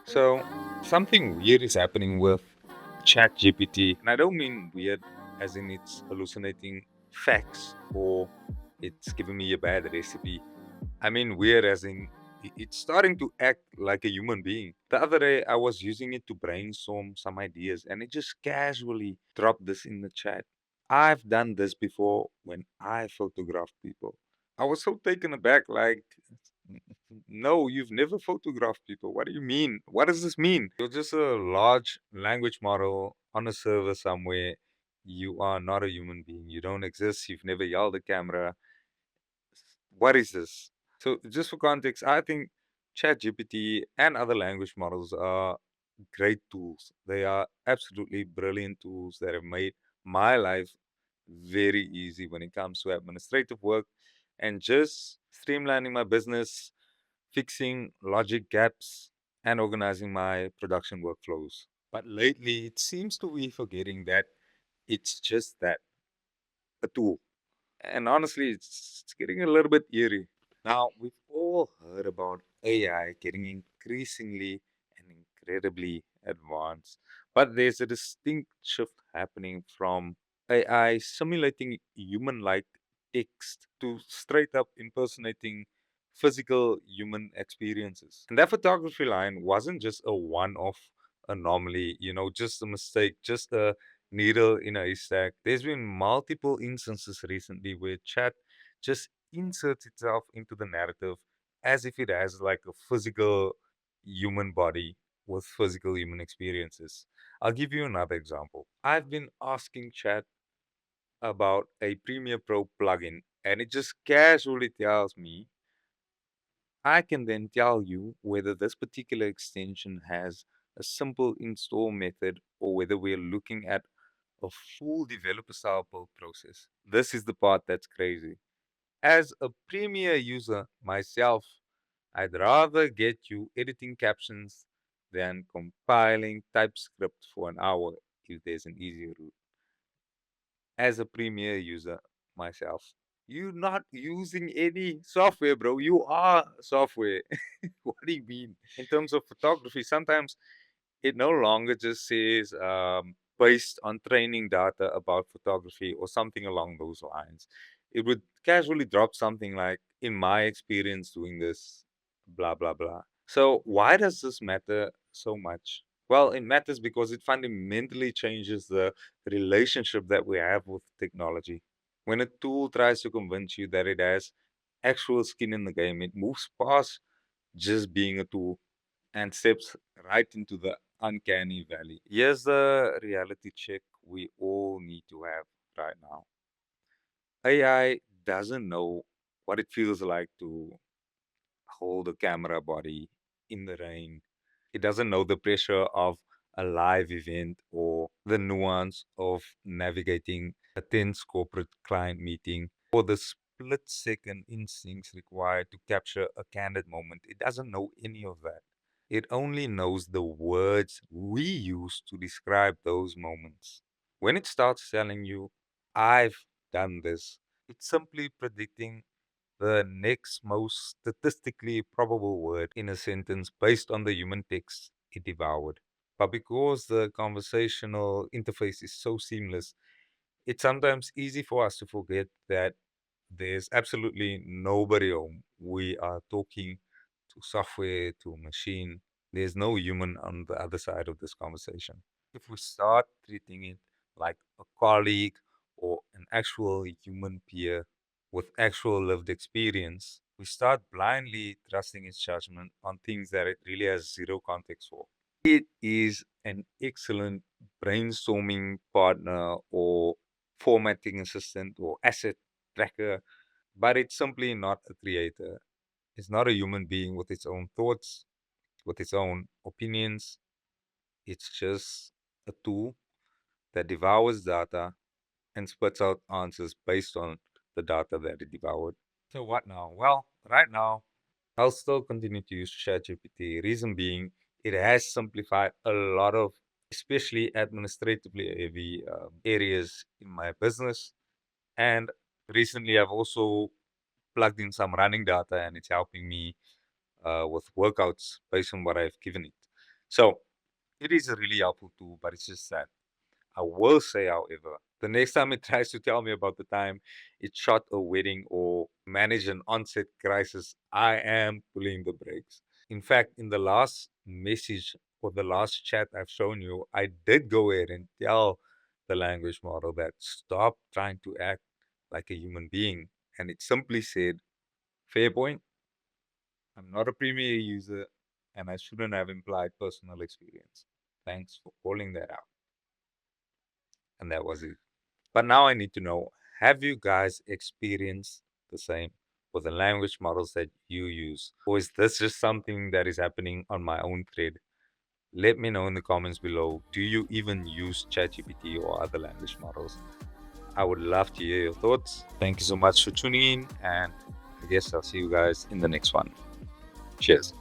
So, something weird is happening with ChatGPT. And I don't mean weird as in it's hallucinating facts or it's giving me a bad recipe. I mean weird as in it's starting to act like a human being. The other day, I was using it to brainstorm some ideas and it just casually dropped this in the chat. I've done this before when I photographed people. I was so taken aback, like, no, you've never photographed people. What do you mean? What does this mean? You're just a large language model on a server somewhere. You are not a human being. You don't exist. You've never yelled at camera. What is this? So, just for context, I think ChatGPT and other language models are great tools. They are absolutely brilliant tools that have made my life very easy when it comes to administrative work and just streamlining my business, fixing logic gaps, and organizing my production workflows. But lately, it seems to be forgetting that it's just that, a tool. And honestly, it's getting a little bit eerie. Now, we've all heard about AI getting increasingly and incredibly advanced, but there's a distinct shift happening from AI simulating human like text to straight up impersonating physical human experiences. And that photography line wasn't just a one off anomaly, just a mistake, just a needle in a haystack. There's been multiple instances recently where chat just inserts itself into the narrative as if it has like a physical human body with physical human experiences. I'll give you another example. I've been asking chat about a Premiere Pro plugin and it just casually tells me I can then tell you whether this particular extension has a simple install method or whether we're looking at a full developer style build process. This is the part that's crazy. As a Premiere user myself, I'd rather get you editing captions than compiling TypeScript for an hour if there's an easier route. As a Premiere user myself, you're not using any software, bro. You are software. What do you mean? In terms of photography, sometimes it no longer just says based on training data about photography or something along those lines. It would casually drop something like, in my experience doing this, blah, blah, blah. So, why does this matter so much? Well, it matters because it fundamentally changes the relationship that we have with technology. When a tool tries to convince you that it has actual skin in the game, it moves past just being a tool and steps right into the uncanny valley. Here's the reality check we all need to have right now. AI doesn't know what it feels like to hold a camera body in the rain. It doesn't know the pressure of a live event or the nuance of navigating a tense corporate client meeting or the split second instincts required to capture a candid moment. It doesn't know any of that. It only knows the words we use to describe those moments. When it starts telling you, I've done this, it's simply predicting the next most statistically probable word in a sentence based on the human text it devoured. But because the conversational interface is so seamless, it's sometimes easy for us to forget that there's absolutely nobody home. We are talking to software, to a machine. There's no human on the other side of this conversation. If we start treating it like a colleague or an actual human peer with actual lived experience, we start blindly trusting its judgment on things that it really has zero context for. It is an excellent brainstorming partner or formatting assistant or asset tracker, but it's simply not a creator. It's not a human being with its own thoughts, with its own opinions. It's just a tool that devours data and spits out answers based on the data that it devoured. So what now? Well, right now, I'll still continue to use ChatGPT. Reason being, it has simplified a lot of, especially administratively heavy areas in my business. And recently, I've also plugged in some running data, and it's helping me with workouts based on what I've given it. So it is a really helpful tool, but it's just that I will say, however, the next time it tries to tell me about the time it shot a wedding or managed an onset crisis, I am pulling the brakes. In fact, in the last message or the last chat I've shown you, I did go ahead and tell the language model that stop trying to act like a human being. And it simply said, fair point, I'm not a premier user and I shouldn't have implied personal experience. Thanks for calling that out. And that was it. But now I need to know, have you guys experienced the same with the language models that you use? Or is this just something that is happening on my own thread? Let me know in the comments below. Do you even use ChatGPT or other language models? I would love to hear your thoughts. Thank you so much for tuning in, and I guess I'll see you guys in the next one. Cheers.